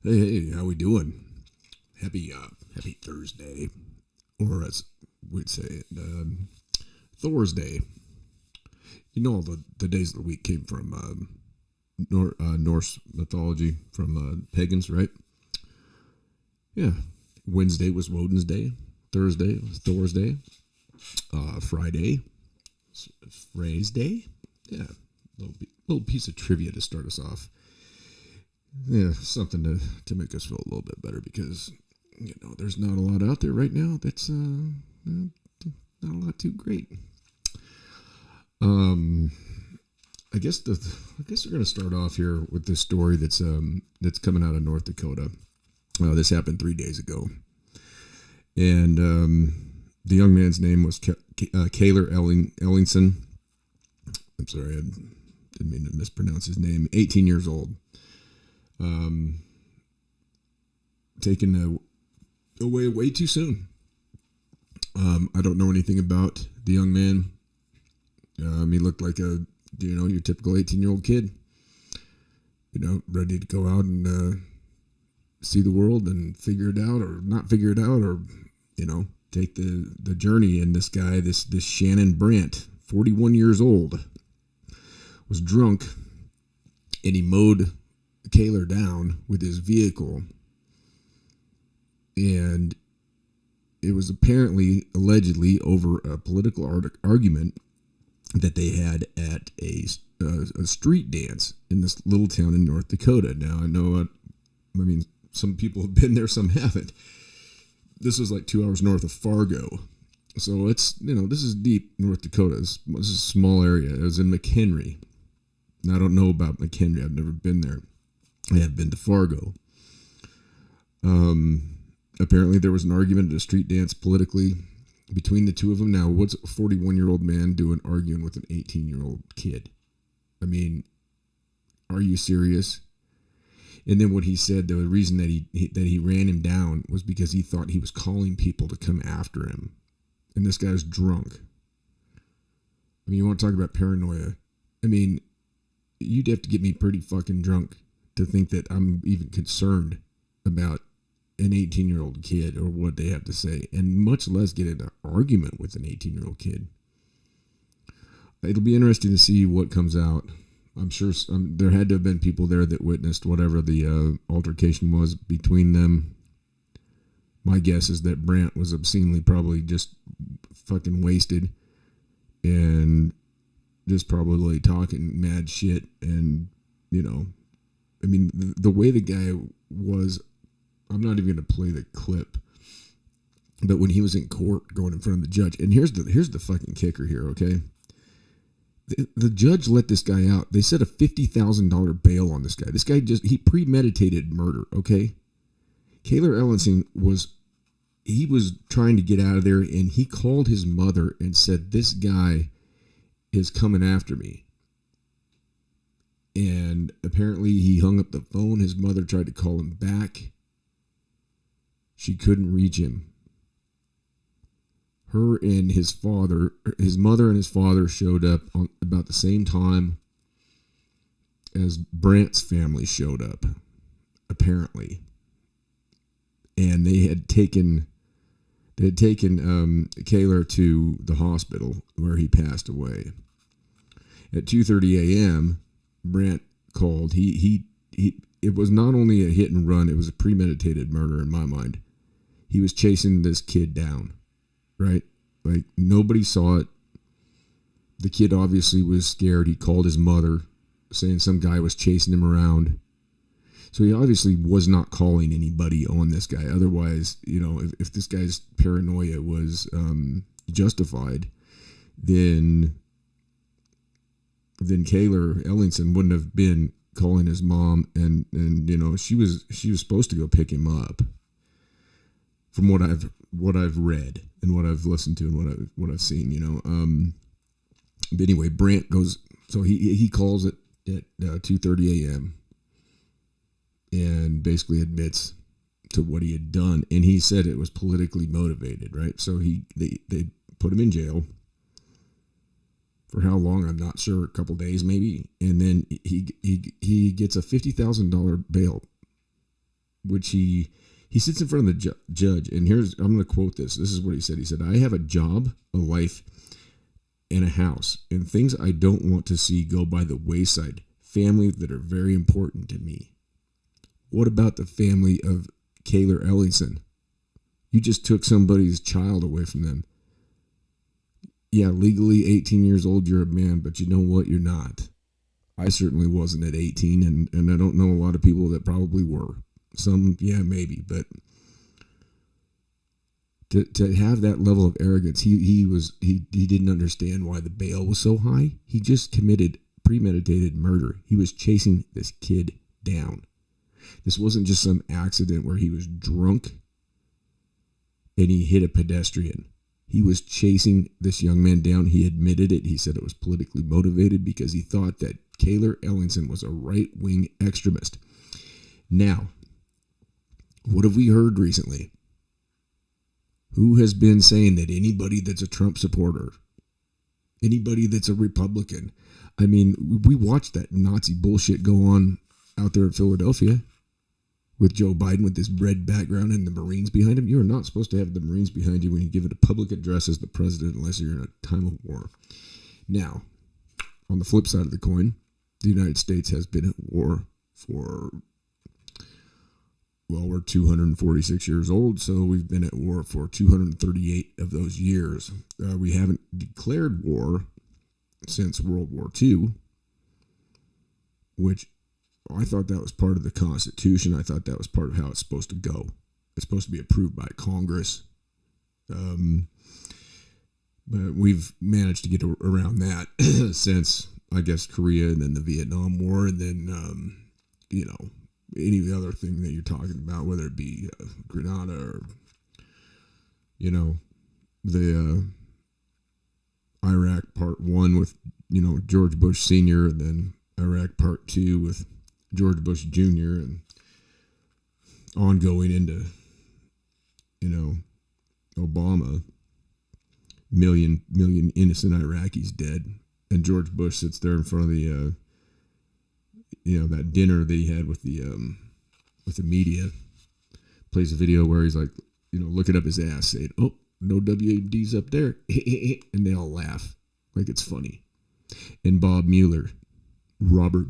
Hey, how we doing? Happy Thursday, or as we'd say, Thor's Day. You know, the days of the week came from Norse mythology, from pagans, right? Yeah. Wednesday was Woden's Day. Thursday was Thor's Day. Friday, Frey's Day. Yeah, little piece of trivia to start us off. Yeah, something to make us feel a little bit better because there's not a lot out there right now that's not a lot too great. Um, I guess we're gonna start off here with this story that's coming out of North Dakota. This happened 3 days ago, and the young man's name was Kaler Ellingson. I'm sorry, I didn't mean to mispronounce his name. 18 years old. Um, Taken away way too soon. I don't know anything about the young man. He looked like your typical 18-year-old kid. Ready to go out and see the world and figure it out, or not figure it out, or take the journey. And this guy, this Shannon Brandt, 41 years old, was drunk, and he mowed Kaler down with his vehicle, and it was allegedly over a political argument that they had at a street dance in this little town in North Dakota. Now, I mean, some people have been there, some haven't. This was like 2 hours north of Fargo. So it's, this is deep North Dakota. This is a small area. It was in McHenry. Now, I don't know about McHenry. I've never been there. I have been to Fargo. Apparently there was an argument at a street dance politically between the two of them. Now, what's a 41-year-old man doing arguing with an 18-year-old kid? I mean, are you serious? And then what he said, the reason that he ran him down was because he thought he was calling people to come after him. And this guy's drunk. I mean, you want to talk about paranoia? I mean, you'd have to get me pretty fucking drunk to think that I'm even concerned about an 18-year-old kid or what they have to say, and much less get in an argument with an 18-year-old kid. It'll be interesting to see what comes out. I'm sure there had to have been people there that witnessed whatever the altercation was between them. My guess is that Brandt was obscenely probably just fucking wasted and just probably talking mad shit. And, I mean, the way the guy was, I'm not even going to play the clip, but when he was in court going in front of the judge, and here's the fucking kicker here, okay? The judge let this guy out. They set a $50,000 bail on this guy. This guy he premeditated murder, okay? Kaler Ellison was trying to get out of there, and he called his mother and said, "This guy is coming after me." And apparently he hung up the phone. His mother tried to call him back. She couldn't reach him. His mother and his father showed up about the same time as Brandt's family showed up, apparently. And they had taken Kaler to the hospital where he passed away. At 2:30 a.m., Brandt called. It was not only a hit and run, it was a premeditated murder in my mind. He was chasing this kid down, right? Like, nobody saw it. The kid obviously was scared. He called his mother, saying some guy was chasing him around. So he obviously was not calling anybody on this guy. Otherwise, if this guy's paranoia was justified, then Kaler Ellingson wouldn't have been calling his mom, and she was supposed to go pick him up. From what I've read and what I've listened to and what I've seen, But anyway, Brandt goes. So he calls it at 2:30 a.m. and basically admits to what he had done, and he said it was politically motivated, right? So they put him in jail for how long, I'm not sure, a couple days maybe, and then he gets a $50,000 bail which he sits in front of the judge, and I'm going to quote this. This is what he said. He said, "I have a job, a life, and a house, and things I don't want to see go by the wayside. Family that are very important to me." What about the family of Kayler Ellingson? You just took somebody's child away from them. Yeah, legally 18 years old, you're a man, but you know what? You're not. I certainly wasn't at 18, and I don't know a lot of people that probably were. Some, yeah, maybe, but to have that level of arrogance, he didn't understand why the bail was so high. He just committed premeditated murder. He was chasing this kid down. This wasn't just some accident where he was drunk and he hit a pedestrian. He was chasing this young man down. He admitted it. He said it was politically motivated because he thought that Kayler Ellingson was a right-wing extremist. Now, what have we heard recently? Who has been saying that anybody that's a Trump supporter, anybody that's a Republican, I mean, we watched that Nazi bullshit go on out there in Philadelphia with Joe Biden with this red background and the Marines behind him. You are not supposed to have the Marines behind you when you give a public address as the president unless you're in a time of war. Now, on the flip side of the coin, the United States has been at war for, well, we're 246 years old, so we've been at war for 238 of those years. We haven't declared war since World War II, which I thought that was part of the Constitution. I thought that was part of how it's supposed to go. It's supposed to be approved by Congress. But we've managed to get around that since, I guess, Korea and then the Vietnam War and then, any other thing that you're talking about, whether it be Grenada or, the Iraq Part 1 with, George Bush Sr. and then Iraq Part 2 with George Bush Jr. and ongoing into, Obama, million innocent Iraqis dead. And George Bush sits there in front of the, that dinner they had with the media, plays a video where he's like, looking up his ass, saying, "Oh, no WMDs up there," and they all laugh like it's funny. And Robert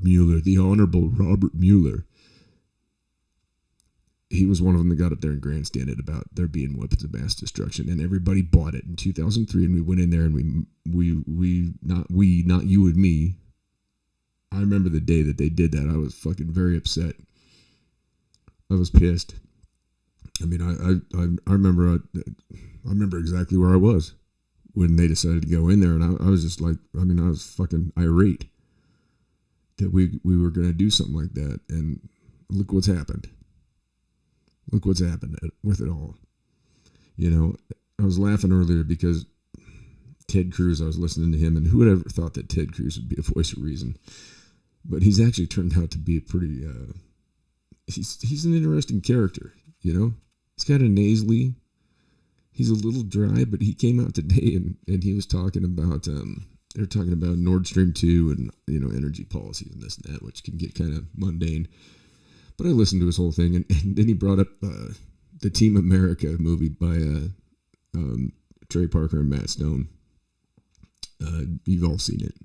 Mueller, the Honorable Robert Mueller, he was one of them that got up there and grandstanded about there being weapons of mass destruction, and everybody bought it in 2003. And we went in there and not you and me. I remember the day that they did that. I was fucking very upset. I was pissed. I mean, I remember exactly where I was when they decided to go in there, and I was just like, I was fucking irate that we were going to do something like that, and look what's happened. Look what's happened with it all. I was laughing earlier because Ted Cruz, I was listening to him, and who would ever thought that Ted Cruz would be a voice of reason? But he's actually turned out to be a pretty, he's an interesting character, He's kind of nasally. He's a little dry, but he came out today and he was talking about, they're talking about Nord Stream 2 and, energy policies and this and that, which can get kind of mundane. But I listened to his whole thing, and then he brought up the Team America movie by Trey Parker and Matt Stone. You've all seen it.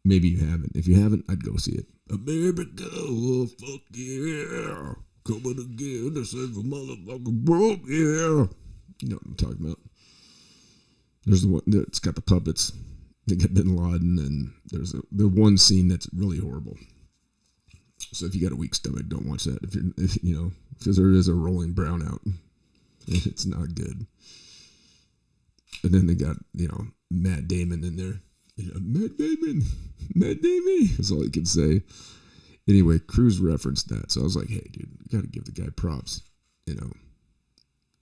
Maybe you haven't. If you haven't, I'd go see it. America, oh, fuck yeah. Coming again to save a motherfucker broke, yeah. You know what I'm talking about. There's the one that's got the puppets. They got Bin Laden, and there's the one scene that's really horrible. So if you got a weak stomach, don't watch that. Because there is a rolling brownout. It's not good. And then they got, Matt Damon in there. Matt Damon. That's all he could say. Anyway, Cruz referenced that. So I was like, hey, dude, you got to give the guy props.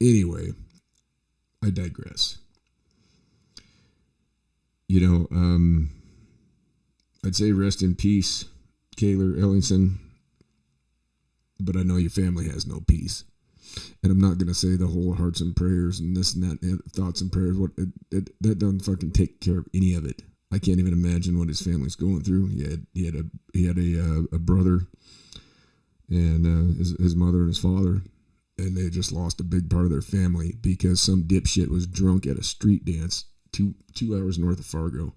Anyway, I digress. I'd say rest in peace, Kayler Ellingson. But I know your family has no peace. And I'm not going to say the whole hearts and prayers and this and that, and thoughts and prayers. That doesn't fucking take care of any of it. I can't even imagine what his family's going through. He had a brother and his mother and his father, and they just lost a big part of their family because some dipshit was drunk at a street dance 2 hours north of Fargo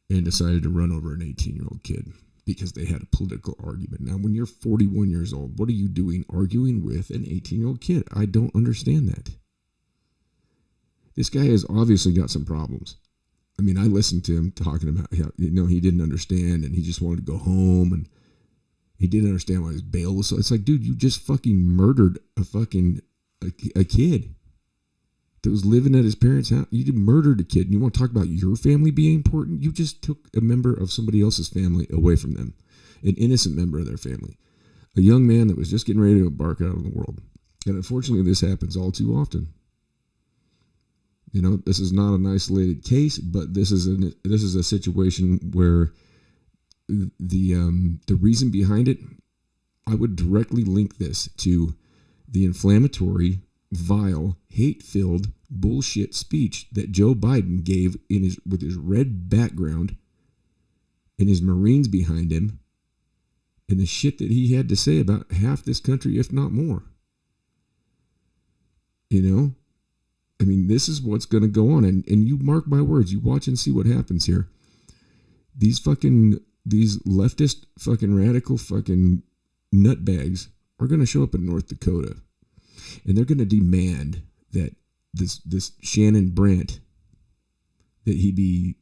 and decided to run over an 18-year-old kid because they had a political argument. Now, when you're 41 years old, what are you doing arguing with an 18-year-old kid? I don't understand that. This guy has obviously got some problems. I mean, I listened to him talking about how, he didn't understand and he just wanted to go home and he didn't understand why his bail was so. It's like, dude, you just fucking murdered a kid that was living at his parents' house. You murdered a kid and you want to talk about your family being important? You just took a member of somebody else's family away from them, an innocent member of their family, a young man that was just getting ready to embark out on the world. And unfortunately, this happens all too often. This is not an isolated case, but this is a situation where the reason behind it, I would directly link this to the inflammatory, vile, hate-filled bullshit speech that Joe Biden gave with his red background and his Marines behind him and the shit that he had to say about half this country, if not more. I mean, this is what's going to go on. And you mark my words, you watch and see what happens here. These leftist fucking radical fucking nutbags are going to show up in North Dakota. And they're going to demand that this Shannon Brandt, that he be,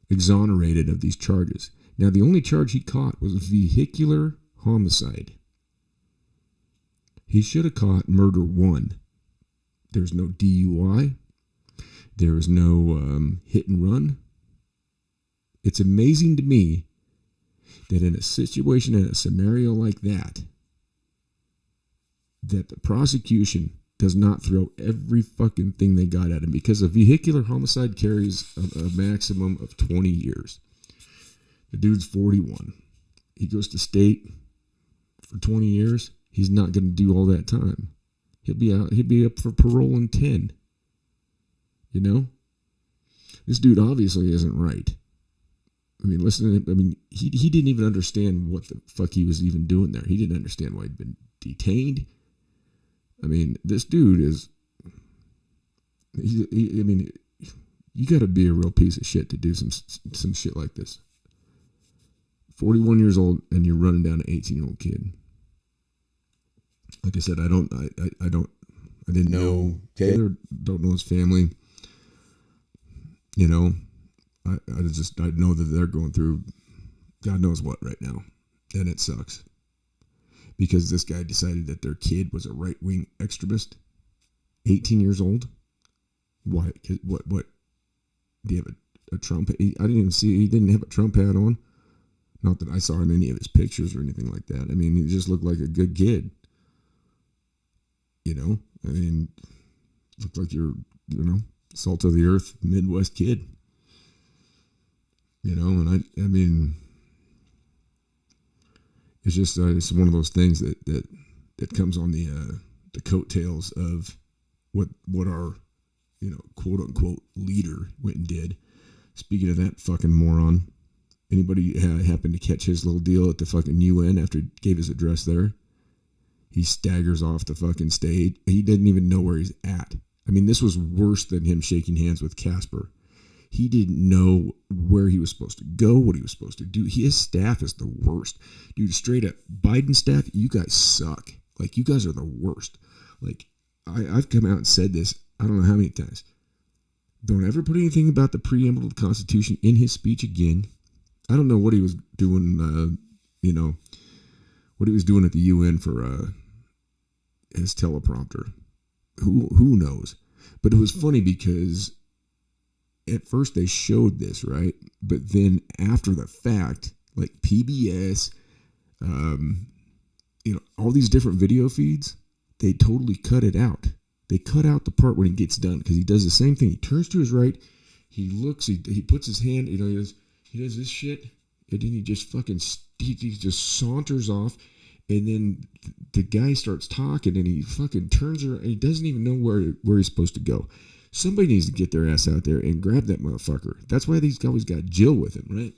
exonerated of these charges. Now, the only charge he caught was vehicular homicide. He should have caught murder 1. There's no DUI. There is no hit and run. It's amazing to me that in a situation, in a scenario like that the prosecution does not throw every fucking thing they got at him, because a vehicular homicide carries a maximum of 20 years. The dude's 41. He goes to state for 20 years. He's not going to do all that time. He'll be up for parole in 10. This dude obviously isn't right. I mean, he didn't even understand what the fuck he was even doing there. He didn't understand why he'd been detained. I mean, this dude is, you got to be a real piece of shit to do some shit like this. 41 years old and you're running down an 18-year-old kid. Like I said, I didn't know Taylor, don't know his family. I know that they're going through God knows what right now. And it sucks. Because this guy decided that their kid was a right-wing extremist. 18 years old. Why? What? Do you have a Trump? I didn't even see, he didn't have a Trump hat on. Not that I saw in any of his pictures or anything like that. I mean, he just looked like a good kid. Looked like you're, salt of the earth, Midwest kid. And I mean, it's just, it's one of those things that comes on the coattails of what our, quote unquote leader went and did. Speaking of that fucking moron, anybody happened to catch his little deal at the fucking UN after he gave his address there? He staggers off the fucking stage. He didn't even know where he's at. I mean, this was worse than him shaking hands with Casper. He didn't know where he was supposed to go, what he was supposed to do. His staff is the worst. Dude, straight up, Biden staff, you guys suck. Like, you guys are the worst. Like, I've come out and said this, I don't know how many times. Don't ever put anything about the preamble of the Constitution in his speech again. I don't know what he was doing, what he was doing at the UN for his teleprompter. Who knows? But it was funny because at first they showed this, right? But then after the fact, like PBS, all these different video feeds, they totally cut it out. They cut out the part when he gets done, because he does the same thing. He turns to his right, he looks, he puts his hand, he does this shit, and then he just he just saunters off. And then the guy starts talking, and he fucking turns around, and he doesn't even know where he's supposed to go. Somebody needs to get their ass out there and grab that motherfucker. That's why they've always got Jill with him, right?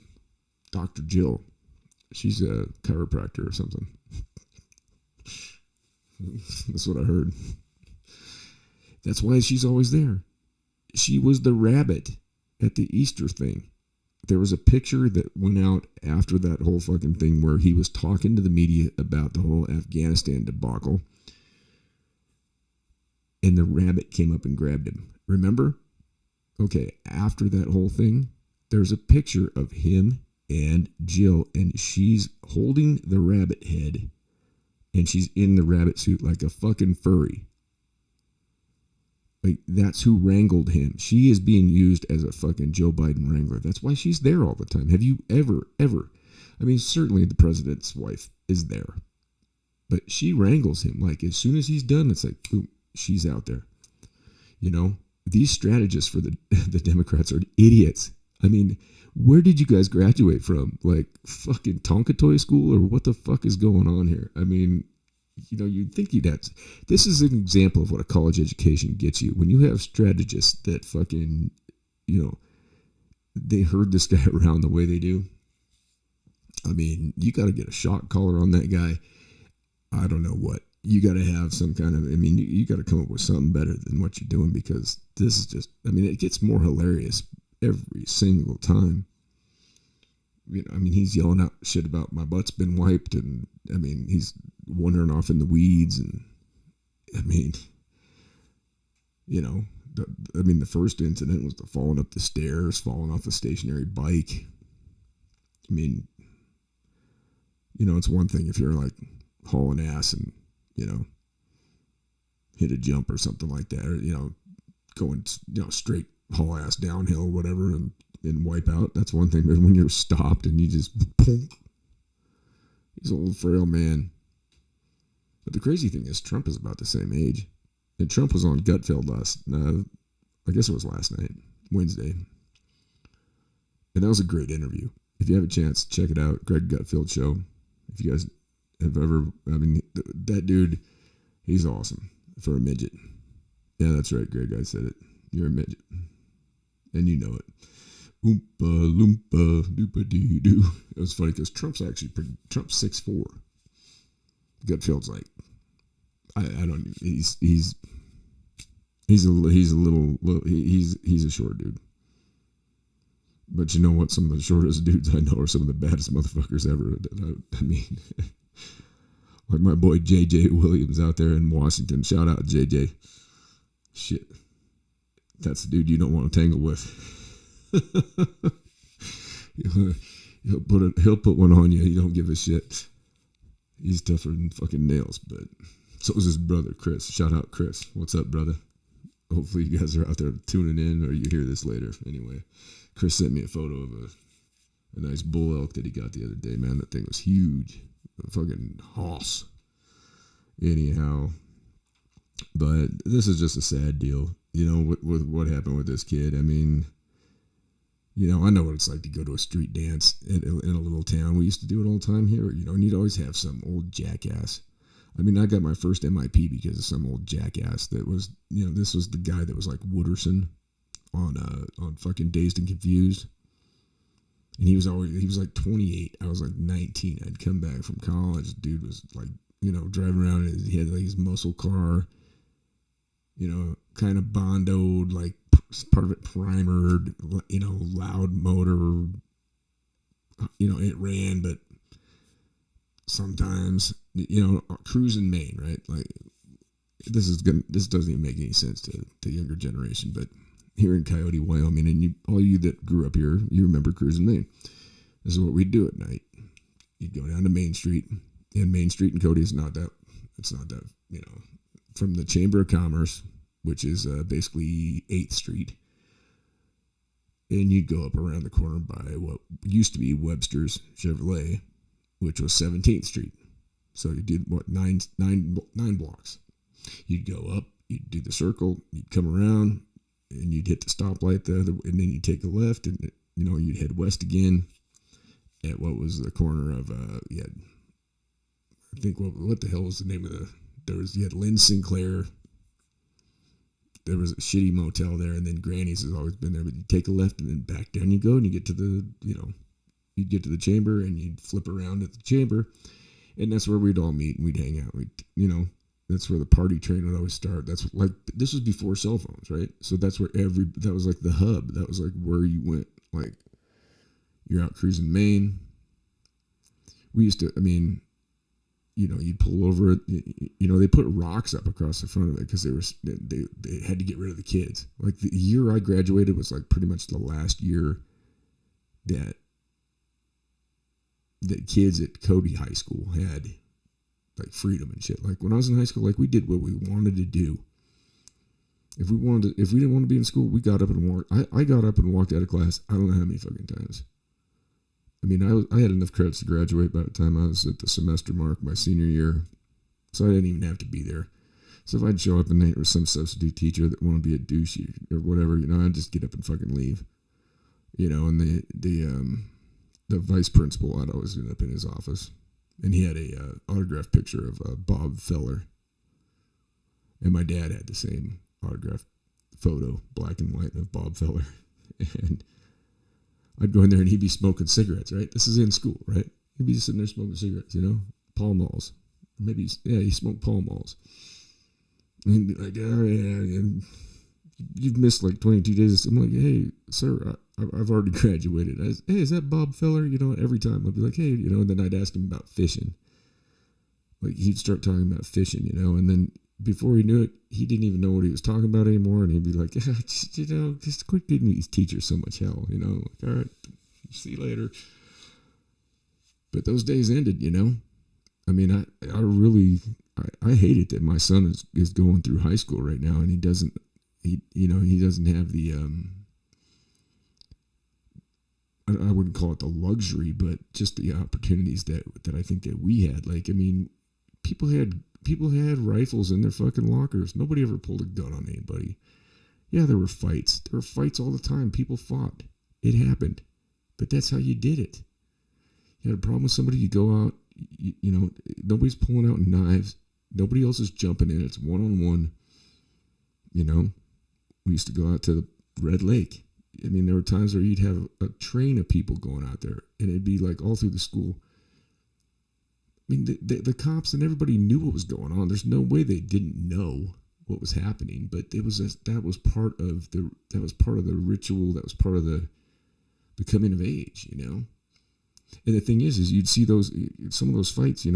Dr. Jill. She's a chiropractor or something. That's what I heard. That's why she's always there. She was the rabbit at the Easter thing. There was a picture that went out after that whole fucking thing where he was talking to the media about the whole Afghanistan debacle. And the rabbit came up and grabbed him. Remember? Okay, after that whole thing, there's a picture of him and Jill, and she's holding the rabbit head, and she's in the rabbit suit like a fucking furry. Like, that's who wrangled him. She is being used as a fucking Joe Biden wrangler. That's why she's there all the time. Have you ever, I mean, certainly the president's wife is there. But she wrangles him. Like, as soon as he's done, it's like, boom, she's out there. You know, these strategists for the Democrats are idiots. I mean, where did you guys graduate from? Like, fucking Tonka Toy School? Or what the fuck is going on here? I mean, you know, you'd think you'd have to. This is an example of what a college education gets you. When you have strategists that fucking, you know, they herd this guy around the way they do. I mean, you got to get a shock collar on that guy. I don't know what. You got to have some kind of, I mean, you got to come up with something better than what you're doing, because this is just, I mean, it gets more hilarious every single time. You know, I mean, he's yelling out shit about my butt's been wiped, and I mean, he's wandering off in the weeds, and I mean, you know, the first incident was the falling up the stairs, falling off a stationary bike. I mean, you know, it's one thing if you're like hauling ass and, you know, hit a jump or something like that, or, you know, going, you know, straight haul ass downhill, whatever, and wipe out. That's one thing. But when you're stopped and you just, he's an old frail man. But the crazy thing is, Trump is about the same age, and Trump was on Gutfeld I guess it was last night, Wednesday, and that was a great interview. If you have a chance, check it out. Greg Gutfeld show. If you guys have ever, I mean, that dude, he's awesome for a midget. Yeah, that's right, Greg. I said it. You're a midget, and you know it. Oompa loompa doopa dee doo. It was funny because Trump's 6'4". Gutfeld's like, I don't. He's a short dude. But you know what? Some of the shortest dudes I know are some of the baddest motherfuckers ever. I mean, like my boy JJ Williams out there in Washington. Shout out JJ. Shit, that's the dude you don't want to tangle with. He'll put one on you. You don't give a shit. He's tougher than fucking nails. But so is his brother Chris. Shout out Chris. What's up, brother? Hopefully you guys are out there tuning in, or you hear this later. Anyway, Chris sent me a photo of a nice bull elk that he got the other day. Man, that thing was huge. A fucking hoss. Anyhow, but this is just a sad deal. You know, with what happened with this kid. I mean, you know, I know what it's like to go to a street dance in a little town. We used to do it all the time here, you know, and you'd always have some old jackass. I mean, I got my first MIP because of some old jackass that was, you know, this was the guy that was like Wooderson on fucking Dazed and Confused. And he was like 28. I was like 19. I'd come back from college. Dude was like, you know, driving around. He had like his muscle car, you know, kind of bondoed, like part of it primered, you know, loud motor. You know, it ran, but sometimes, you know, cruising Maine, right? Like this doesn't even make any sense to the younger generation, but here in Coyote, Wyoming, and all you that grew up here, you remember cruising Maine. This is what we'd do at night. You'd go down to Main Street, and Main Street in Coyote is not that, you know, from the Chamber of Commerce, which is basically 8th Street, and you'd go up around the corner by what used to be Webster's Chevrolet, which was 17th Street. So you did what, nine blocks. You'd go up, you'd do the circle, you'd come around, and you'd hit the stoplight there, and then you'd take a left, and you know, you'd head west again at what was the corner of I think what the hell was the name of you had Lynn Sinclair. There was a shitty motel there, and then Granny's has always been there, but you take a left and then back down you go, and you get to the, you know, you'd get to the chamber and you'd flip around at the chamber, and that's where we'd all meet and we'd hang out. That's where the party train would always start. That's like, this was before cell phones, right? So that's where that was like the hub. That was like where you went. Like, you're out cruising Maine. We used to, you'd pull over it. They put rocks up across the front of it because they had to get rid of the kids. Like, the year I graduated was like pretty much the last year that kids at Cody High School had like freedom and shit. Like, when I was in high school, like, we did what we wanted to do. If we didn't want to be in school, we got up and walked. I got up and walked out of class. I don't know how many fucking times. I had enough credits to graduate by the time I was at the semester mark my senior year, so I didn't even have to be there. So if I'd show up and there was some substitute teacher that wanted to be a douche or whatever, I'd just get up and fucking leave. And the vice principal, I'd always end up in his office, and he had a autographed picture of Bob Feller, and my dad had the same autographed photo, black and white, of Bob Feller, and I'd go in there and he'd be smoking cigarettes, right? This is in school, right? He'd be sitting there smoking cigarettes, Pall Malls. Maybe, he smoked Pall Malls. And he'd be like, oh, yeah, and you've missed like 22 days. I'm like, hey, sir, I've already graduated. Hey, is that Bob Feller? Every time I'd be like, hey, and then I'd ask him about fishing. Like, he'd start talking about fishing, and then before he knew it, he didn't even know what he was talking about anymore, and he'd be like, just quit giving these teachers so much hell, like, all right, see you later. But those days ended, I really hate it that my son is going through high school right now, and he doesn't have the, I wouldn't call it the luxury, but just the opportunities that I think that we had. Like, people had rifles in their fucking lockers. Nobody ever pulled a gun on anybody. Yeah, there were fights. There were fights all the time. People fought. It happened. But that's how you did it. You had a problem with somebody, you go out, nobody's pulling out knives. Nobody else is jumping in. It's one-on-one. We used to go out to the Red Lake. There were times where you'd have a train of people going out there, and it'd be like all through the school. The cops and everybody knew what was going on. There's no way they didn't know what was happening, but that was part of the ritual. That was part of the coming of age, And the thing is you'd see some of those fights, it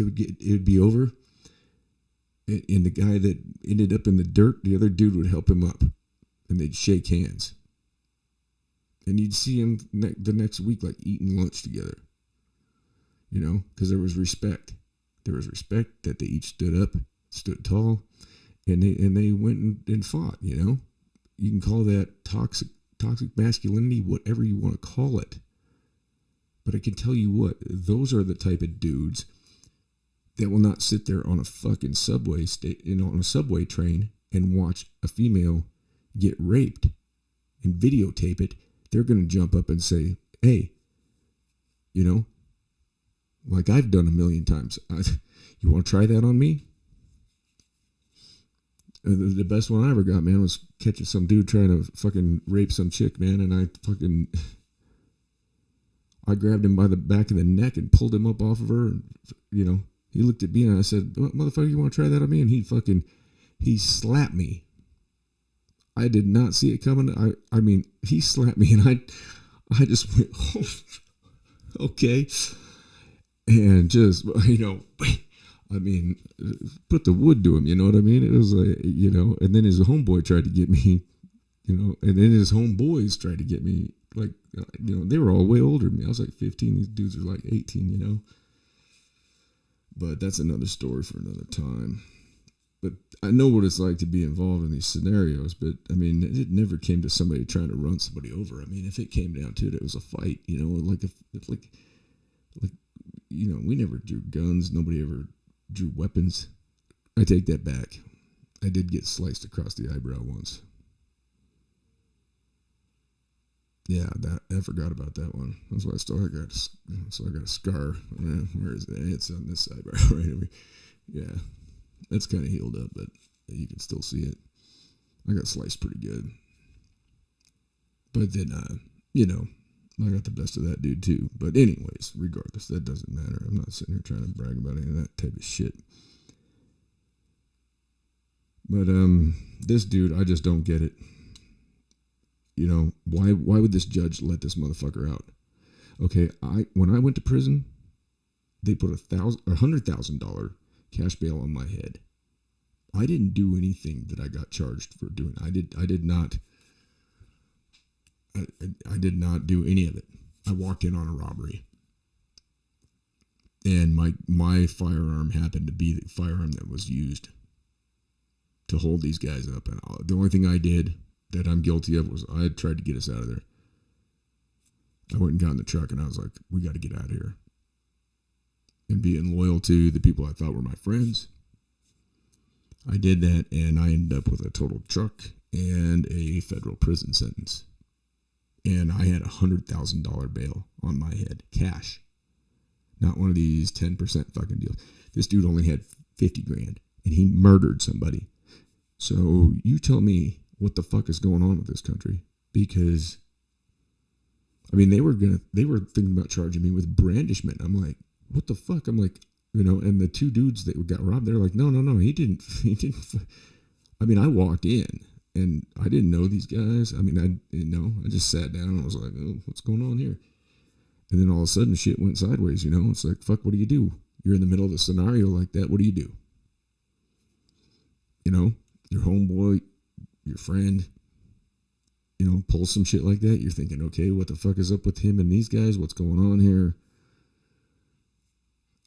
would be over, and the guy that ended up in the dirt, the other dude would help him up, and they'd shake hands. And you'd see him the next week, like, eating lunch together, because there was respect. There was respect that they each stood up, stood tall, and they went and fought. You can call that toxic masculinity, whatever you want to call it. But I can tell you what, those are the type of dudes that will not sit there on a fucking subway on a subway train and watch a female get raped and videotape it. They're going to jump up and say, hey, like I've done a million times. You want to try that on me? The best one I ever got, man, was catching some dude trying to fucking rape some chick, man. And I grabbed him by the back of the neck and pulled him up off of her. And, he looked at me and I said, motherfucker, you want to try that on me? And he slapped me. I did not see it coming. He slapped me and I just went, oh, okay. And just, put the wood to him, you know what I mean? It was like, and then his homeboy tried to get me, and then his homeboys tried to get me, like, they were all way older than me. I was like 15. These dudes are like 18, But that's another story for another time. But I know what it's like to be involved in these scenarios, but it never came to somebody trying to run somebody over. If it came down to it, it was a fight, we never drew guns. Nobody ever drew weapons. I take that back. I did get sliced across the eyebrow once. Yeah, I forgot about that one. That's why I got a scar. Where is it? It's on this eyebrow right over. Yeah. It's kind of healed up, but you can still see it. I got sliced pretty good. But then, I got the best of that dude too. But anyways, regardless, that doesn't matter. I'm not sitting here trying to brag about any of that type of shit. But this dude, I just don't get it. Why would this judge let this motherfucker out? Okay, when I went to prison, they put $100,000 cash bail on my head. I didn't do anything that I got charged for doing. I did not do any of it. I walked in on a robbery. And my firearm happened to be the firearm that was used to hold these guys up. And the only thing I did that I'm guilty of was I tried to get us out of there. I went and got in the truck and I was like, we got to get out of here. And being loyal to the people I thought were my friends, I did that, and I ended up with a total truck and a federal prison sentence. And I had $100,000 bail on my head, cash. Not one of these 10% fucking deals. This dude only had 50 grand, and he murdered somebody. So you tell me what the fuck is going on with this country, because they were thinking about charging me with brandishment. I'm like, what the fuck? I'm like, and the two dudes that got robbed, they're like, no, he didn't. I walked in and I didn't know these guys. I just sat down and I was like, oh, what's going on here? And then all of a sudden shit went sideways, It's like, fuck, what do you do? You're in the middle of a scenario like that. What do you do? Your homeboy, your friend, pulls some shit like that. You're thinking, okay, what the fuck is up with him and these guys? What's going on here?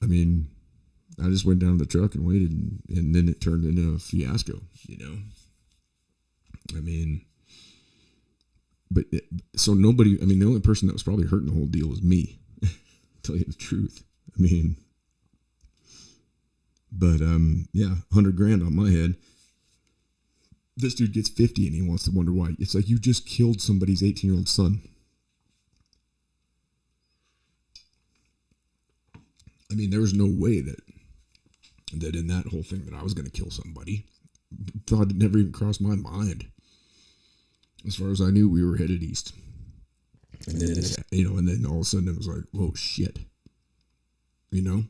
I just went down to the truck and waited, and then it turned into a fiasco, So nobody, the only person that was probably hurting the whole deal was me, to tell you the truth. But 100 grand on my head. This dude gets 50 and he wants to wonder why. It's like, you just killed somebody's 18-year-old son. There was no way that in that whole thing that I was going to kill somebody. Thought it never even crossed my mind. As far as I knew, we were headed east. And then, and then all of a sudden it was like, whoa, shit. Even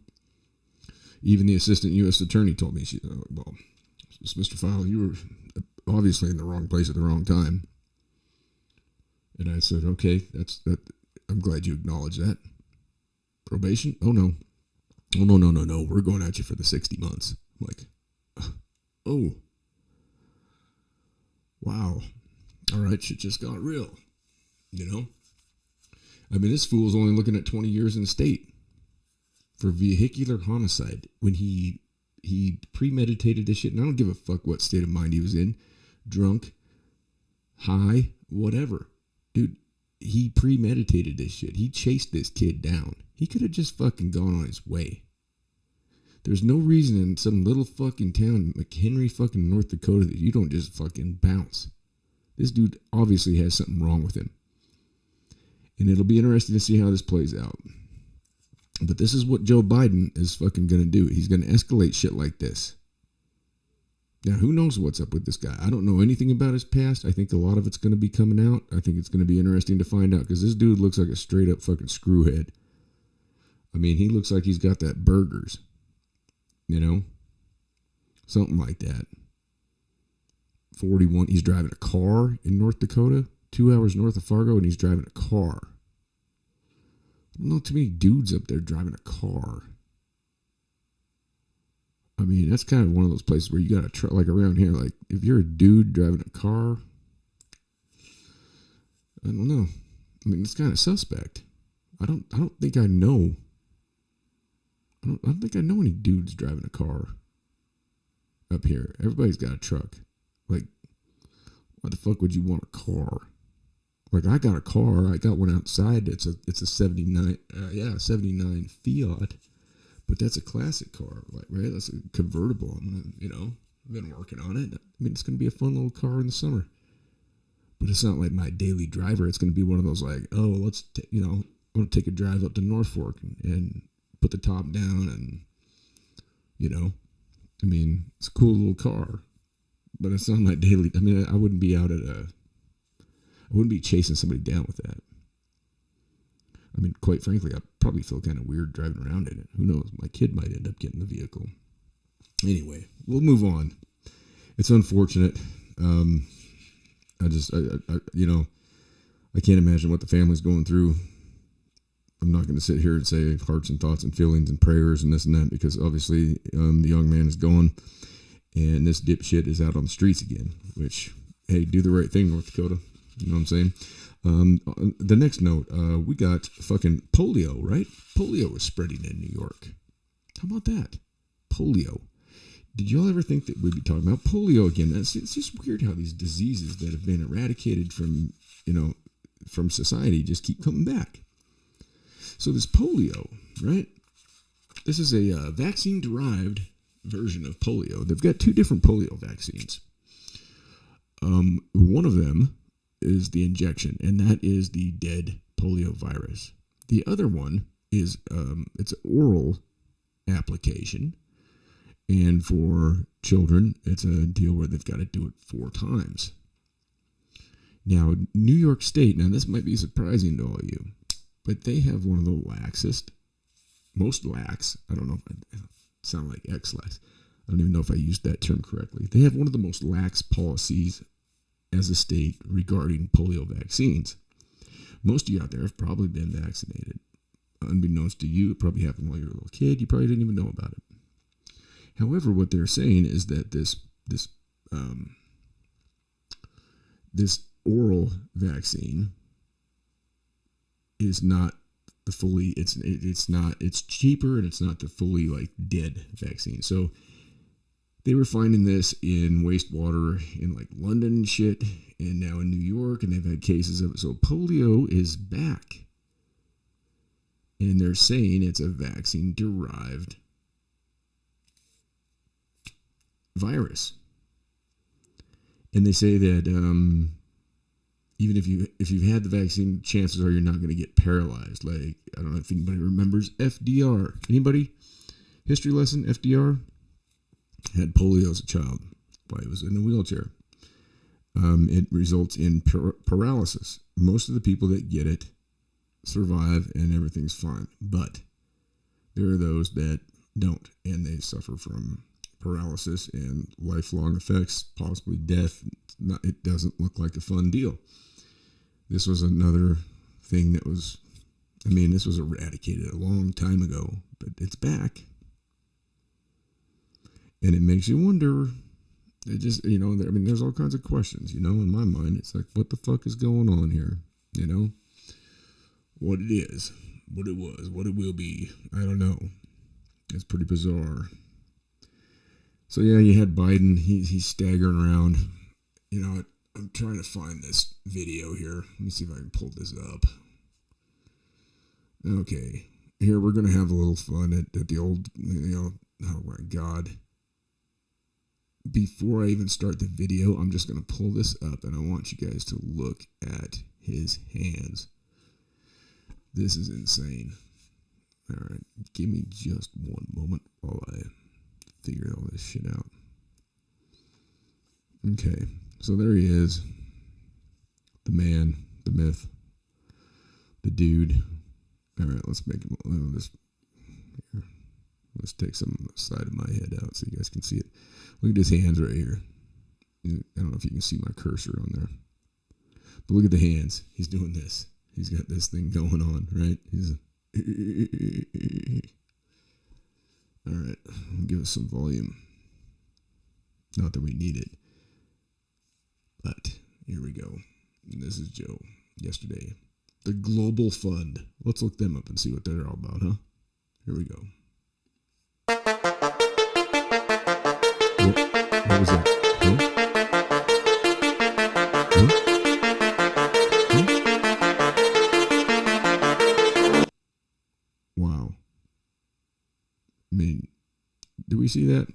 the assistant U.S. attorney told me, well, Mr. Fowler, you were obviously in the wrong place at the wrong time. And I said, okay, that. I'm glad you acknowledge that. Probation? Oh, no. Oh, no. We're going at you for the 60 months. I'm like, oh. Wow. All right, shit just got real. This fool's only looking at 20 years in the state for vehicular homicide when he premeditated this shit. And I don't give a fuck what state of mind he was in. Drunk, high, whatever. Dude, he premeditated this shit. He chased this kid down. He could have just fucking gone on his way. There's no reason in some little fucking town, McHenry fucking North Dakota, that you don't just fucking bounce. This dude obviously has something wrong with him. And it'll be interesting to see how this plays out. But this is what Joe Biden is fucking going to do. He's going to escalate shit like this. Now, who knows what's up with this guy? I don't know anything about his past. I think a lot of it's going to be coming out. I think it's going to be interesting to find out, because this dude looks like a straight up fucking screwhead. He looks like he's got that burgers. Something like that. 41. He's driving a car in North Dakota, 2 hours north of Fargo, and he's driving a car. I don't know too many dudes up there driving a car. That's kind of one of those places where you got to try, like around here, like if you're a dude driving a car, I don't know. It's kind of suspect. I don't think I know. I don't think I know any dudes driving a car up here. Everybody's got a truck. Like, why the fuck would you want a car? Like, I got a car. I got one outside. It's a 79 Fiat. But that's a classic car, like, right? That's a convertible. I've been working on it. It's going to be a fun little car in the summer. But it's not like my daily driver. It's going to be one of those like, oh, let's, I want to take a drive up to North Fork and put the top down and, it's a cool little car. But it's not my daily, I wouldn't be out at I wouldn't be chasing somebody down with that. I mean, quite frankly, I probably feel kind of weird driving around in it. Who knows? My kid might end up getting the vehicle. Anyway, we'll move on. It's unfortunate. I can't imagine what the family's going through. I'm not going to sit here and say hearts and thoughts and feelings and prayers and this and that, because obviously the young man is gone and this dipshit is out on the streets again, which, hey, do the right thing, North Dakota. You know what I'm saying? The next note, we got fucking polio, right? Polio is spreading in New York. How about that? Polio. Did y'all ever think that we'd be talking about polio again? It's just weird how these diseases that have been eradicated from society just keep coming back. So this polio, right? This is a vaccine-derived version of polio. They've got two different polio vaccines. One of them is the injection, and that is the dead polio virus. The other one is it's an oral application, and for children, it's a deal where they've got to do it 4 times. Now, New York State, now this might be surprising to all of you, but they have one of the laxest, most lax, I don't know if I sound like X-lax. I don't even know if I used that term correctly. They have one of the most lax policies as a state regarding polio vaccines. Most of you out there have probably been vaccinated. Unbeknownst to you, it probably happened while you were a little kid. You probably didn't even know about it. However, what they're saying is that this oral vaccine is not the fully, it's cheaper, and it's not the fully like dead vaccine. So they were finding this in wastewater in like London and shit, and now in New York, and they've had cases of it. So polio is back, and they're saying it's a vaccine derived virus. And they say that even if you've had the vaccine, chances are you're not going to get paralyzed. Like, I don't know if anybody remembers FDR. Anybody? History lesson, FDR had polio as a child while he was in a wheelchair. It results in paralysis. Most of the people that get it survive and everything's fine. But there are those that don't, and they suffer from paralysis and lifelong effects, possibly death. It doesn't look like a fun deal. This was another thing that was, this was eradicated a long time ago, but it's back. And it makes you wonder, it just, there's all kinds of questions, in my mind. It's like, what the fuck is going on here? What it is, what it was, what it will be, I don't know. It's pretty bizarre. So yeah, you had Biden. He's staggering around. I'm trying to find this video here. Let me see if I can pull this up. Okay, here we're gonna have a little fun at the old. Oh my God. Before I even start the video, I'm just gonna pull this up, and I want you guys to look at his hands. This is insane. All right, give me just one moment while I figure all this shit out. Okay, so there he is. The man, the myth, the dude. All right, let's make him. Let's take some side of my head out so you guys can see it. Look at his hands right here. I don't know if you can see my cursor on there, but look at the hands. He's doing this. He's got this thing going on, right? He's. All right, give us some volume. Not that we need it, but here we go. And this is Joe yesterday. The Global Fund. Let's look them up and see what they're all about, huh? Here we go. What was that? Wow. Do we see that?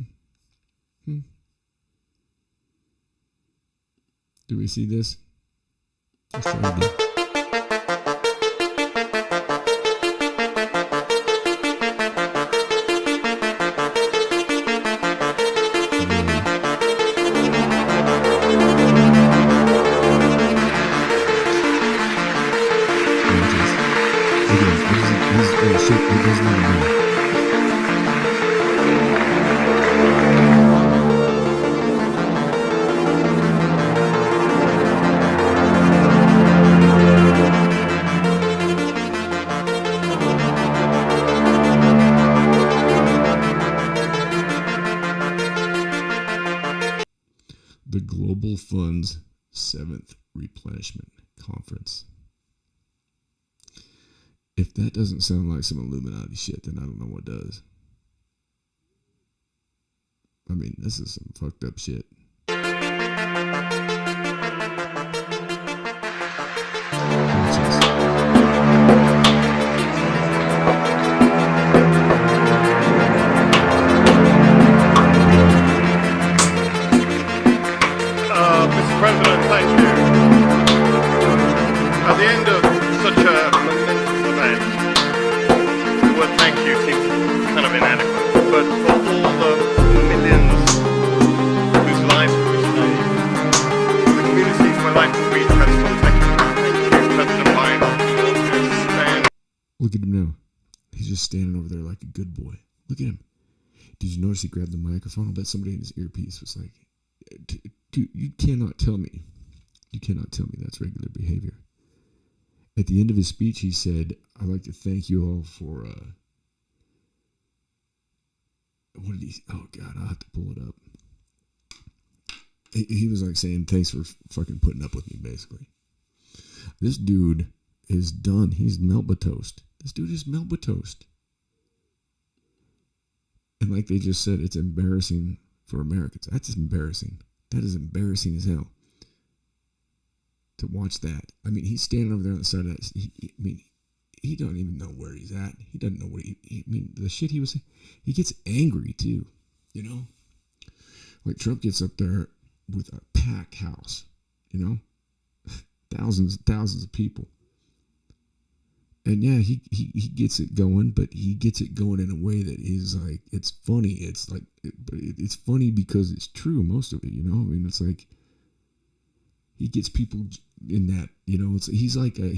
Do we see this? Let's try again. Shit, it doesn't even know. The Global Fund's 7th Replenishment Conference. If that doesn't sound like some Illuminati shit, then I don't know what does. I mean, this is some fucked up shit. Mr. President, thank you. At the end of such a momentous event, the word thank you seems kind of inadequate, but for all the millions whose lives will be saved, for the communities where life will be transformed, thank you, President Biden, for this stand. Look at him now. He's just standing over there like a good boy. Look at him. Did you notice he grabbed the microphone? I bet somebody in his earpiece was like, dude, you cannot tell me that's regular behavior. At the end of his speech, he said, I'd like to thank you all for, what did he, oh God, I'll have to pull it up. He was like saying, thanks for fucking putting up with me, basically. This dude is done. He's Melba toast. This dude is Melba toast. And like they just said, it's embarrassing for Americans. That's embarrassing. That is embarrassing as hell. To watch that. I mean, he's standing over there on the side of that. He don't even know where he's at. He doesn't know what the shit he was saying. He gets angry too, you know? Like Trump gets up there with a packed house, you know? Thousands of people. And yeah, he gets it going, but he gets it going in a way that is like, it's funny. It's like, but it's funny because it's true, most of it, you know? I mean, it's like, he gets people in that, you know, he's like a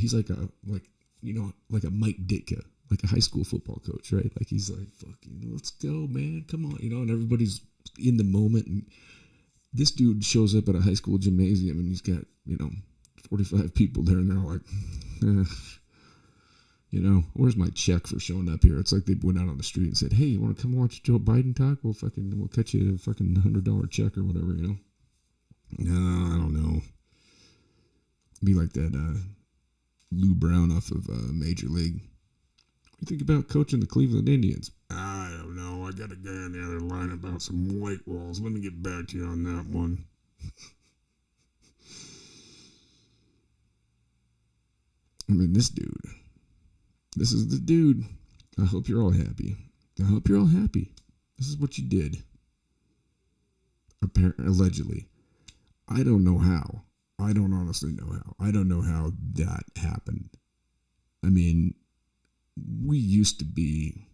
Mike Ditka, like a high school football coach, right? Like he's like, fucking, let's go, man, come on, you know, and everybody's in the moment. And this dude shows up at a high school gymnasium and he's got, 45 people there and they're all like, where's my check for showing up here? It's like they went out on the street and said, hey, you want to come watch Joe Biden talk? We'll cut you a fucking $100 check or whatever, you know? No, I don't know. Be like that Lou Brown off of Major League. What do you think about coaching the Cleveland Indians? I don't know. I got a guy on the other line about some white walls. Let me get back to you on that one. I mean, this is the dude. I hope you're all happy. This is what you did. Allegedly. I don't know how. I don't honestly know how. I don't know how that happened. I mean, we used to be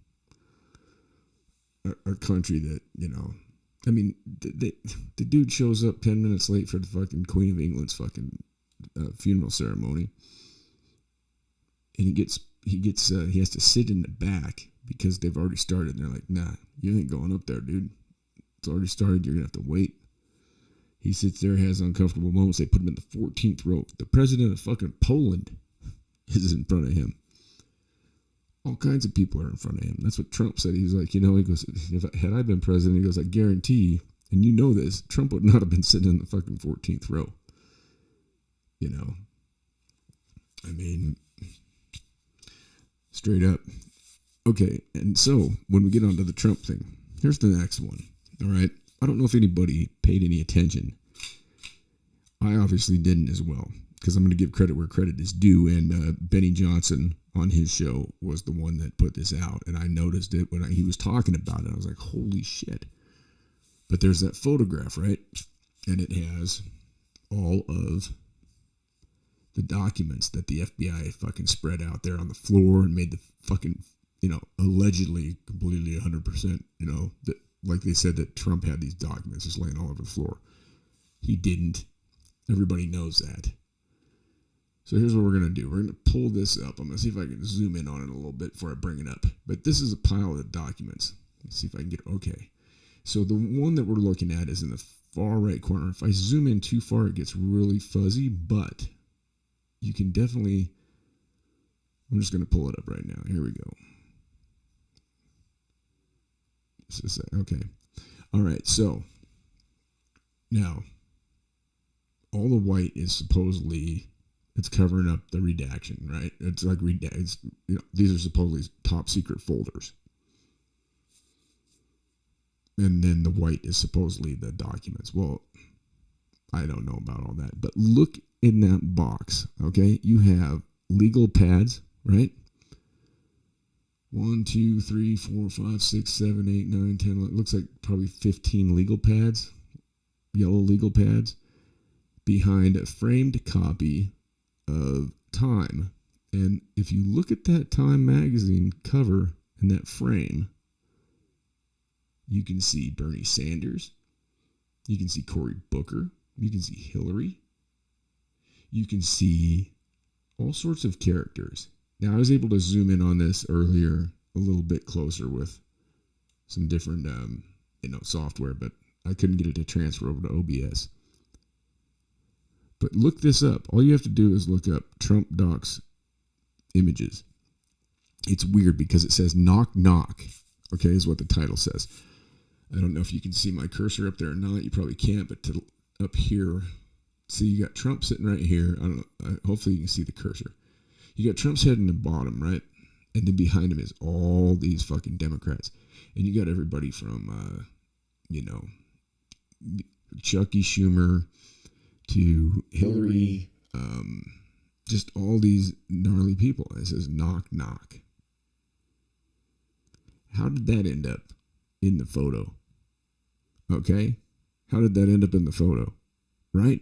a country that, I mean, the dude shows up 10 minutes late for the fucking Queen of England's fucking funeral ceremony. And he has to sit in the back because they've already started. And they're like, nah, you ain't going up there, dude. It's already started. You're going to have to wait. He sits there, has uncomfortable moments. They put him in the 14th row. The president of fucking Poland is in front of him. All kinds of people are in front of him. That's what Trump said. He was like, he goes, had I been president, he goes, I guarantee, and you know this, Trump would not have been sitting in the fucking 14th row. I mean, straight up. Okay, and so when we get onto the Trump thing, here's the next one. All right. I don't know if anybody paid any attention. I obviously didn't as well, because I'm going to give credit where credit is due. And Benny Johnson on his show was the one that put this out. And I noticed it when he was talking about it. I was like, holy shit. But there's that photograph, right? And it has all of the documents that the FBI fucking spread out there on the floor and made the fucking, allegedly completely 100%, that, like they said that Trump had these documents just laying all over the floor. He didn't. Everybody knows that. So here's what we're going to do. We're going to pull this up. I'm going to see if I can zoom in on it a little bit before I bring it up. But this is a pile of documents. Let's see if I can get, okay. So the one that we're looking at is in the far right corner. If I zoom in too far, it gets really fuzzy, but you can definitely, I'm just going to pull it up right now. Here we go. Okay. All right. So now all the white is supposedly, it's covering up the redaction, right? It's like these are supposedly top secret folders. And then the white is supposedly the documents. Well, I don't know about all that. But look in that box, okay? You have legal pads, right? 1, 2, 3, 4, 5, 6, 7, 8, 9, 10. It looks like probably 15 legal pads, yellow legal pads, behind a framed copy of Time. And if you look at that Time magazine cover in that frame, you can see Bernie Sanders, you can see Cory Booker, you can see Hillary, you can see all sorts of characters. Now, I was able to zoom in on this earlier a little bit closer with some different software, but I couldn't get it to transfer over to OBS. But look this up. All you have to do is look up Trump docs images. It's weird because it says knock knock, okay, is what the title says. I don't know if you can see my cursor up there or not. You probably can't, but up here, see, you got Trump sitting right here. I don't know. Hopefully you can see the cursor. You got Trump's head in the bottom, right? And then behind him is all these fucking Democrats. And you got everybody from, Chucky Schumer to Hillary, just all these gnarly people. It says knock, knock. How did that end up in the photo? Okay? How did that end up in the photo? Right?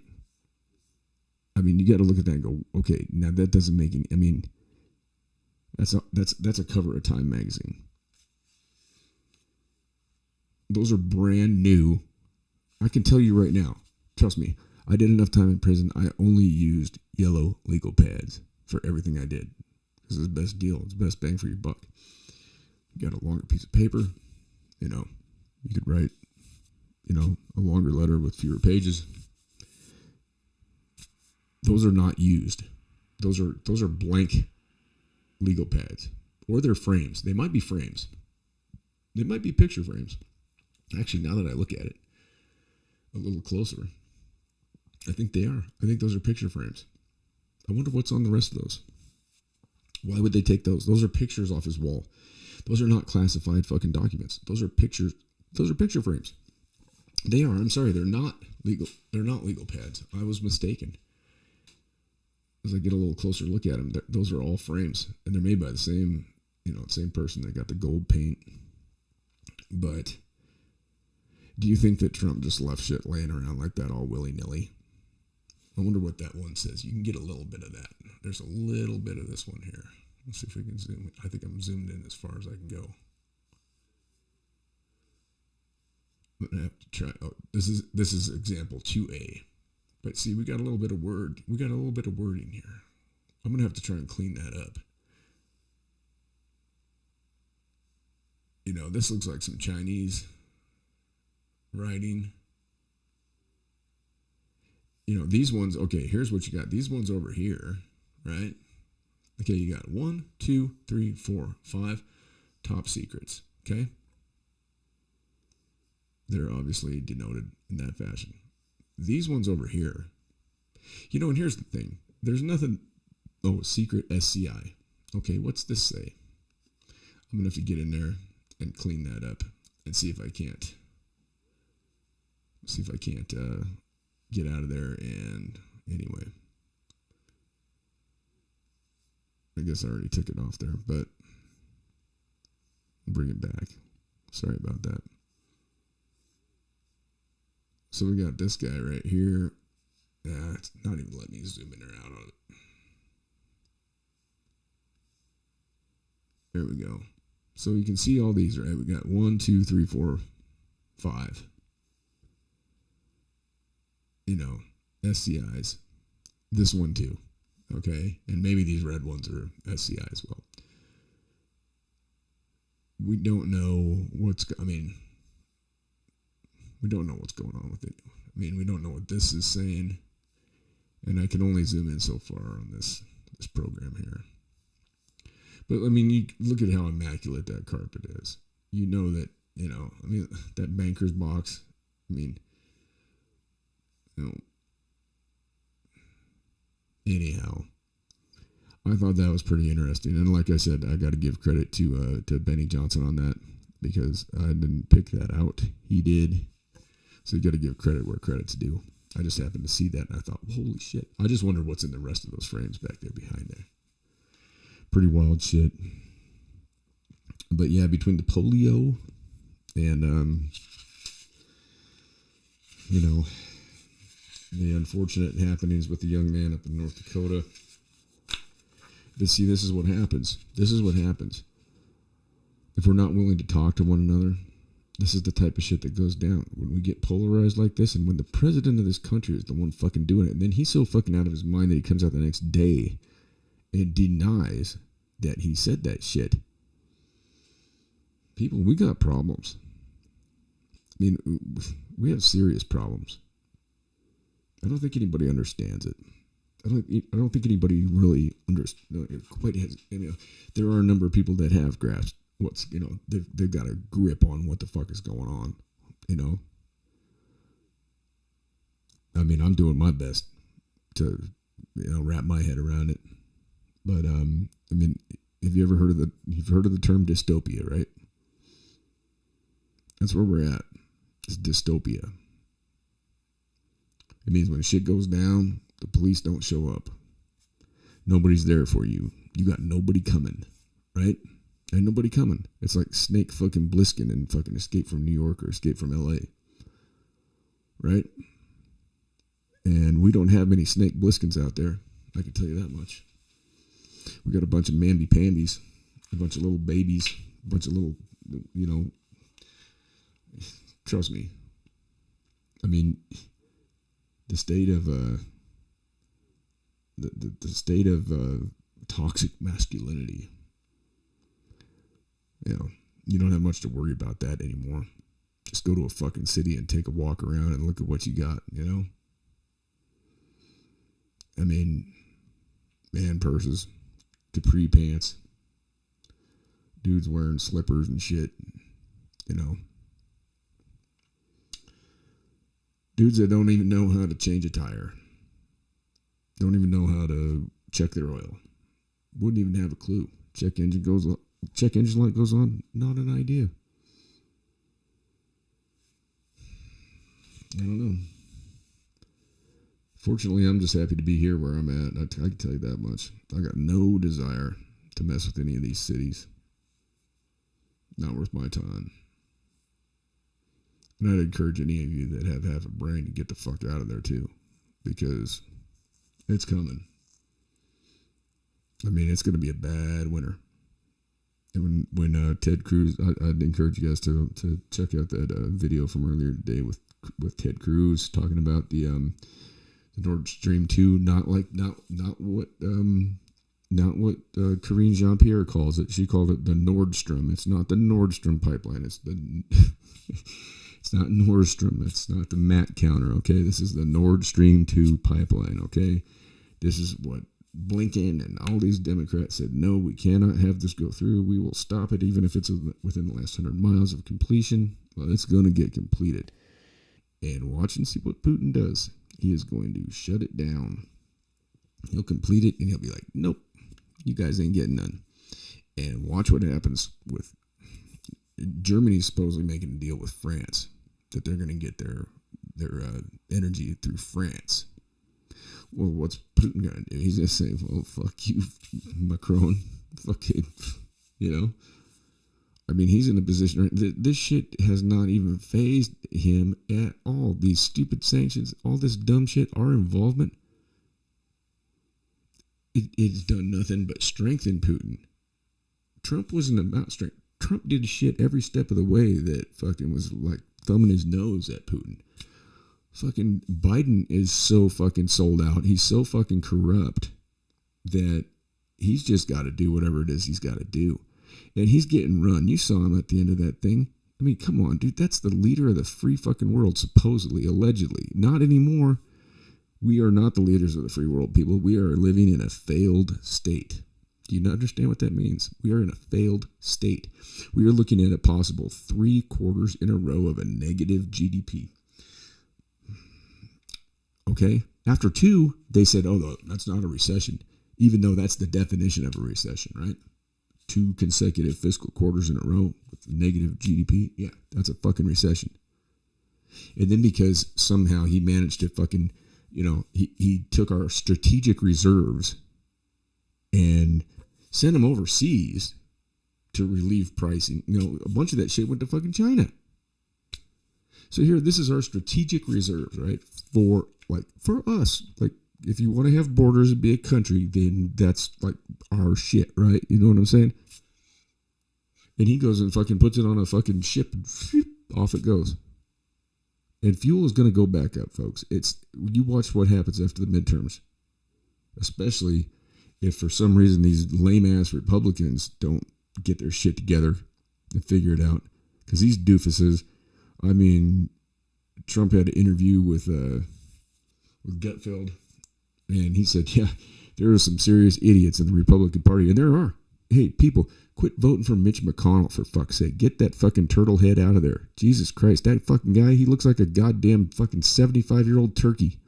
I mean, you got to look at that and go, okay, now that doesn't make any, I mean, that's a cover of Time magazine. Those are brand new. I can tell you right now, trust me, I did enough time in prison. I only used yellow legal pads for everything I did. This is the best deal. It's the best bang for your buck. You got a longer piece of paper, you could write, a longer letter with fewer pages. Those are not used. Those are blank legal pads, or they're frames. They might be frames. They might be picture frames. Actually, now that I look at it a little closer, I think they are. I think those are picture frames. I wonder what's on the rest of those. Why would they take those? Those are pictures off his wall. Those are not classified fucking documents. Those are pictures. Those are picture frames. They are. I'm sorry. They're not legal. They're not legal pads. I was mistaken. As I get a little closer look at them, those are all frames, and they're made by the same person. They got the gold paint. But do you think that Trump just left shit laying around like that all willy-nilly? I wonder what that one says. You can get a little bit of that. There's a little bit of this one here. Let's see if we can zoom. I think I'm zoomed in as far as I can go. I'm gonna have to try. Oh, this is example 2A. But see, we got a little bit of word. We got a little bit of wording here. I'm gonna have to try and clean that up. This looks like some Chinese writing. These ones, okay, here's what you got. These ones over here, right? Okay, you got 1, 2, 3, 4, 5 top secrets, okay? They're obviously denoted in that fashion. These ones over here, and here's the thing. There's nothing, secret SCI. Okay, what's this say? I'm going to have to get in there and clean that up and see if I can't get out of there. And anyway, I guess I already took it off there, but I'll bring it back. Sorry about that. So we got this guy right here. It's not even letting me zoom in or out on it. There we go. So you can see all these, right? We got 1, 2, 3, 4, 5. SCIs. This one too. Okay, and maybe these red ones are SCI as well. We don't know we don't know what's going on with it. I mean, we don't know what this is saying, and I can only zoom in so far on this program here. But I mean, you look at how immaculate that carpet is. You know that, that banker's box. I mean, anyhow, I thought that was pretty interesting. And like I said, I got to give credit to Benny Johnson on that, because I didn't pick that out. He did. So you got to give credit where credit's due. I just happened to see that, and I thought, holy shit. I just wondered what's in the rest of those frames back there behind there. Pretty wild shit. But yeah, between the polio and, the unfortunate happenings with the young man up in North Dakota. This is what happens. This is what happens. If we're not willing to talk to one another, this is the type of shit that goes down. When we get polarized like this, and when the president of this country is the one fucking doing it, and then he's so fucking out of his mind that he comes out the next day and denies that he said that shit. People, we got problems. I mean, we have serious problems. I don't think anybody understands it. I don't think anybody really quite has. There are a number of people that have grasped what's, they've got a grip on what the fuck is going on. I mean, I'm doing my best to, wrap my head around it. But I mean, have you ever heard of the term dystopia, right? That's where we're at. It's dystopia. It means when shit goes down, the police don't show up. Nobody's there for you. You got nobody coming, right? Ain't nobody coming. It's like Snake fucking Bliskin and fucking Escape from New York or Escape from LA, right? And we don't have many Snake Bliskins out there. I can tell you that much. We got a bunch of mamby-pambies, a bunch of little babies, a bunch of little, trust me. I mean, the state of the state of toxic masculinity. You don't have much to worry about that anymore. Just go to a fucking city and take a walk around and look at what you got. I mean, man purses, capri pants, dudes wearing slippers and shit. Dudes that don't even know how to change a tire. Don't even know how to check their oil. Wouldn't even have a clue. Check engine light goes on. Not an idea. I don't know. Fortunately, I'm just happy to be here where I'm at. I can tell you that much. I got no desire to mess with any of these cities. Not worth my time. And I'd encourage any of you that have half a brain to get the fuck out of there too, because it's coming. I mean, it's going to be a bad winter. And when Ted Cruz, I'd encourage you guys to check out that video from earlier today with Ted Cruz talking about the Nord Stream 2, not what Karine Jean-Pierre calls it. She called it the Nordstrom. It's not the Nordstrom pipeline. It's the it's not Nordstrom. It's not the Mac counter. Okay, this is the Nord Stream 2 pipeline. Okay, this is what Blinken and all these Democrats said. No, we cannot have this go through. We will stop it, even if it's within the last 100 miles of completion. Well, it's going to get completed. And watch and see what Putin does. He is going to shut it down. He'll complete it, and he'll be like, nope, you guys ain't getting none. And watch what happens with Germany supposedly making a deal with France that they're going to get their energy through France. Well, what's Putin going to do? He's going to say, well, fuck you, Macron. Fucking, I mean, he's in a position. This shit has not even fazed him at all. These stupid sanctions, all this dumb shit, our involvement, it's done nothing but strengthen Putin. Trump wasn't about strength. Trump did shit every step of the way that fucking was like thumbing his nose at Putin. Fucking Biden is so fucking sold out. He's so fucking corrupt. that he's just got to do whatever it is he's got to do. And he's getting run. You saw him at the end of that thing. I mean, come on, dude. That's the leader of the free fucking world, supposedly, allegedly. Not anymore. We are not the leaders of the free world, people. We are living in a failed state. Do you not understand what that means? We are in a failed state. We are looking at a possible 3 quarters in a row of a negative GDP. Okay? After 2, they said, oh, that's not a recession, even though that's the definition of a recession, right? 2 consecutive fiscal quarters in a row with negative GDP. Yeah, that's a fucking recession. And then because somehow he managed to fucking, he took our strategic reserves and sent them overseas to relieve pricing. A bunch of that shit went to fucking China. So here, this is our strategic reserves, right? For us, like, if you want to have borders and be a country, then that's like our shit, right? You know what I'm saying? And he goes and fucking puts it on a fucking ship and off it goes. And fuel is going to go back up, folks. You watch what happens after the midterms, especially if for some reason these lame-ass Republicans don't get their shit together and figure it out. Because these doofuses, I mean, Trump had an interview with Gutfeld, and he said, yeah, there are some serious idiots in the Republican Party, and there are. Hey, people, quit voting for Mitch McConnell, for fuck's sake. Get that fucking turtle head out of there. Jesus Christ, that fucking guy, he looks like a goddamn fucking 75-year-old turkey.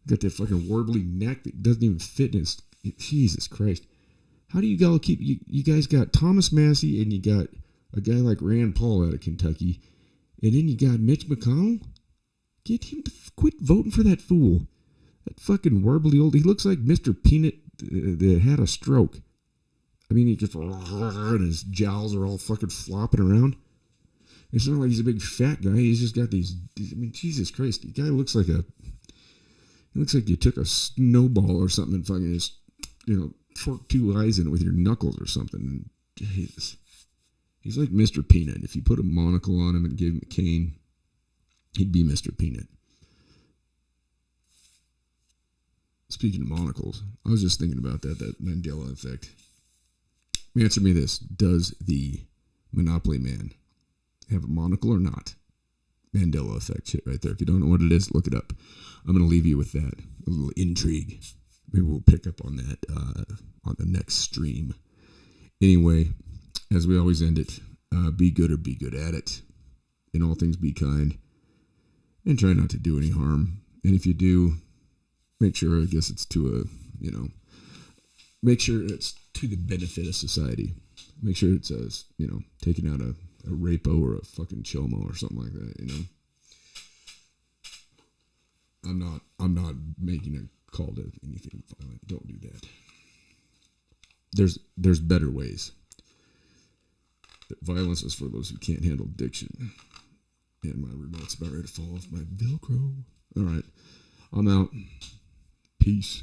Got that fucking warbly neck that doesn't even fit in his... Jesus Christ. How do you all keep... You guys got Thomas Massey, and you got a guy like Rand Paul out of Kentucky, and then you got Mitch McConnell? Get him to quit voting for that fool. That fucking warbly old... He looks like Mr. Peanut that had a stroke. I mean, he just... And his jowls are all fucking flopping around. It's not like he's a big fat guy. He's just got these... I mean, Jesus Christ. The guy looks like a... It looks like you took a snowball or something and fucking just, torqued 2 eyes in it with your knuckles or something. Jesus. He's like Mr. Peanut. If you put a monocle on him and gave him a cane, he'd be Mr. Peanut. Speaking of monocles, I was just thinking about that Mandela effect. Answer me this. Does the Monopoly man have a monocle or not? Mandela effect shit right there. If you don't know what it is, look it up. I'm going to leave you with that. A little intrigue. Maybe we'll pick up on that on the next stream. Anyway, as we always end it, be good or be good at it. In all things, be kind. And try not to do any harm. And if you do, make sure, I guess it's to make sure it's to the benefit of society. Make sure it's, taking out a rapo or a fucking chomo or something like that, I'm not making a call to anything violent. Don't do that. There's better ways. Violence is for those who can't handle addiction. And my remote's about ready to fall off my Velcro. All right. I'm out. Peace.